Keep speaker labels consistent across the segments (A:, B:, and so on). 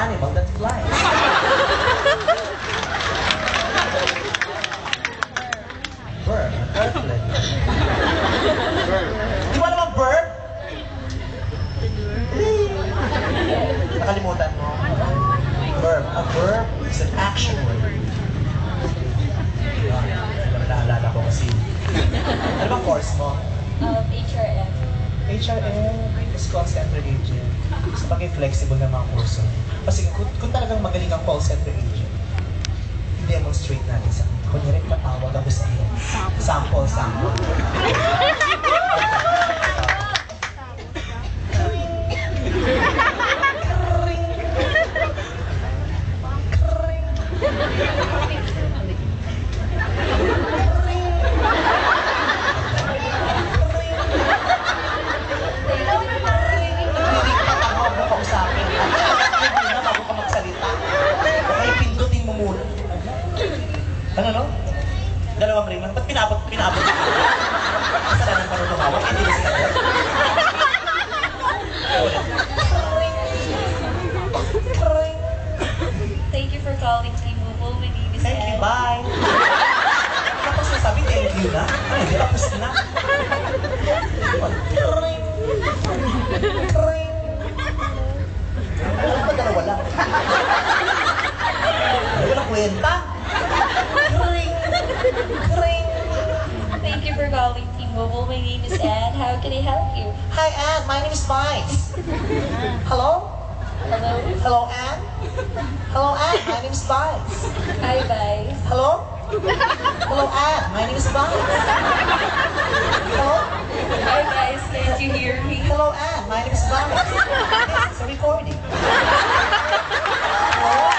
A: animal that flies. Verb, earthlet. Di ba naman verb? Nakalimutan mo. Verb. A verb is an action word. Naalala ko kasi. Ano bang course mo?
B: HRM.
A: HRM is call center agent. Sa bagay flexible na mga kurso. Kasi kung talagang magaling ang call center agent, i-demonstrate natin sa kunyari patawag ako sa iyo. Sample. Ano no? Dalawang ring lang. Ba't pinabot? Kasalanan pa rin tumawag. Hindi na sila.
B: Thank you for calling T-Mobile. My name is
A: Thank you,
B: Ed.
A: bye. Tapos nasabi, thank you na. Ay, hindi, tapos na. Wala pa dalawa lang. Walang kwenta.
B: Thank you for calling T-Mobile. My name is Anne. How can I help you?
A: Hi, Anne. My name is Vice. Hello?
B: Hello?
A: Hello, Anne? Hello, Anne. My name is Vice.
B: Hi, guys.
A: Hello? Hello, Anne. My name is Vice. Hello?
B: Hi, guys. Can't you hear me?
A: Hello, Anne. My name is Vice. This is a recording. Hello?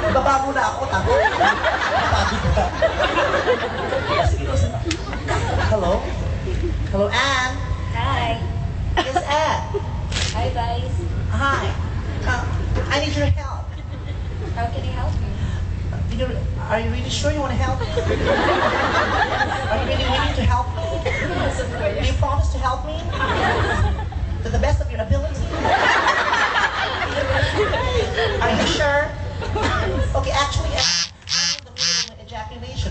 A: Baba muna ako, tago. Pagod ka. Hello? Hello, Anne?
B: Hi.
A: Yes, Anne.
B: Hi, guys.
A: Hi. I need your help.
B: How can I help you?
A: Are you really sure you want to help me? Are you really willing to help me?
B: Yes, of
A: Do
B: course.
A: you promise to help me? To the best of your ability? Are you sure? Okay, actually, I'm in the middle of my ejaculation.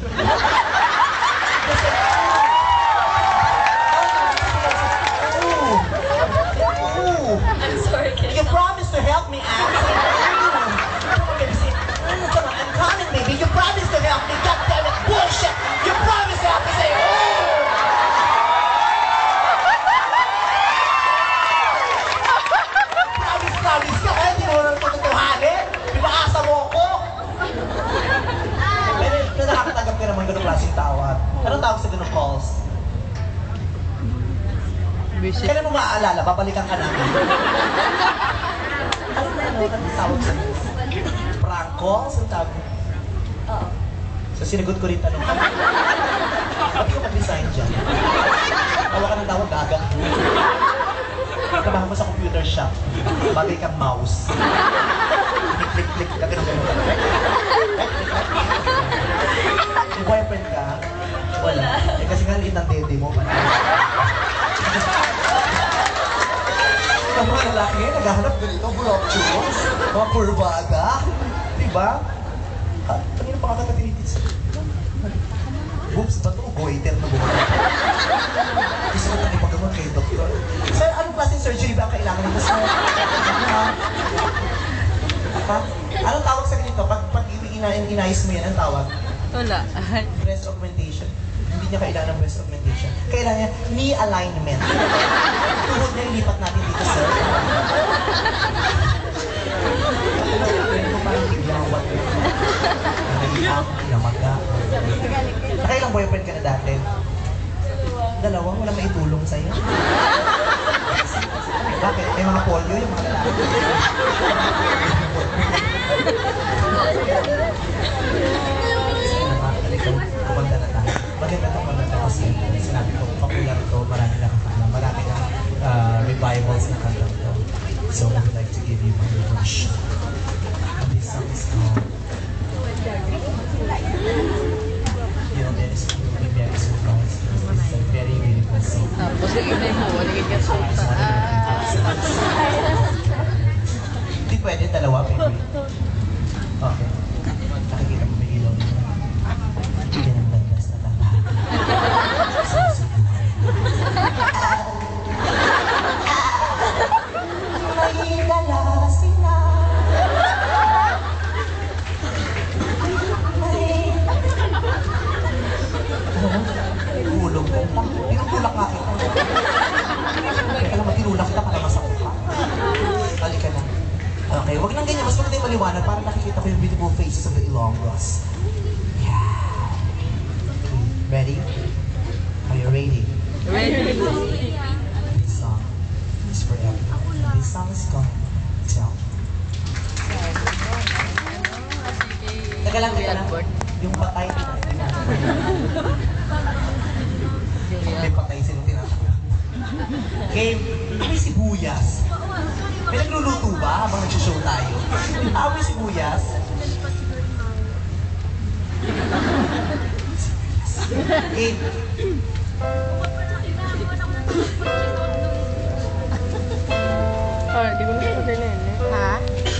A: Ooh.
B: I'm sorry, can
A: You promised to help me, Anne. Come on, I'm coming, baby. You promised to help me. God damn it, bullshit. You promised to help me. Say, promise ka. Hindi mo naman tututuhanin. Pinaasa mo ako. Pero nakakatanggap ka naman ganung klaseng tawag. Anong tawag sa ganung calls? Kailan mo maaalala? Babalikan ka namin. Anong tawag sa prank calls? Anong tawag?
B: Oo.
A: So sinagot ko rin tanong. Sabi ko mag-resign dyan. Tawa ka ng tawag, gaga. Trabaho mo sa computer shop. Bagay kang mouse. Click-click-click ka, ganun-ganun. May boyfriend ka? Wala. Eh kasi nga liit ng dede mo. Ang mga lalaki, naghahanap ganito, bulok churros, mga kurbada. Diba? Kanina pa nga tinitits. Boobs ba ito? Goiter na bumalik. Gusto ko takipagamot kay doktor. Sir, anong klaseng surgery ba ang kailangan nito sa ha? Anong tawag sa ganito? Pag inayos mo yan, anong tawag?
C: Wala.
A: Breast augmentation. Hindi niya kailangan ng breast augmentation. Kailangan niya knee alignment. Tuhod niya, ilipat natin dito, sir. Parang biglawan. Nag-iak, namaga. Nakailang boyfriend ka na dati? Dalawa? Walang maitulong sa'yo? Bakit? May mga polio yung mga lalaki. Kumanda na tayo. Maganda itong kumanda kasi sinabi ko, popular ko, marami nakakaalam. Marami na revivals na kanta ko. So I would like to give you my version. And this song is called You know, there is very surprised. This is a very Tulog ko. Tinutulak nga kita. Teka lang, matinulak kita para masakit ka. Halika na. Okay, wag lang ganyan. Mas maganda yung maliwanag para nakikita ko yung beautiful faces of the Ilonggos. Yeah. Ready? Are you ready?
C: Ready.
A: This song is for everyone. This song is called Tell. Teka lang. Yung patay. May patay sila tinatakla. Game, may sibuyas. May nagluluto ba habang nagsishow tayo? May sibuyas. Game.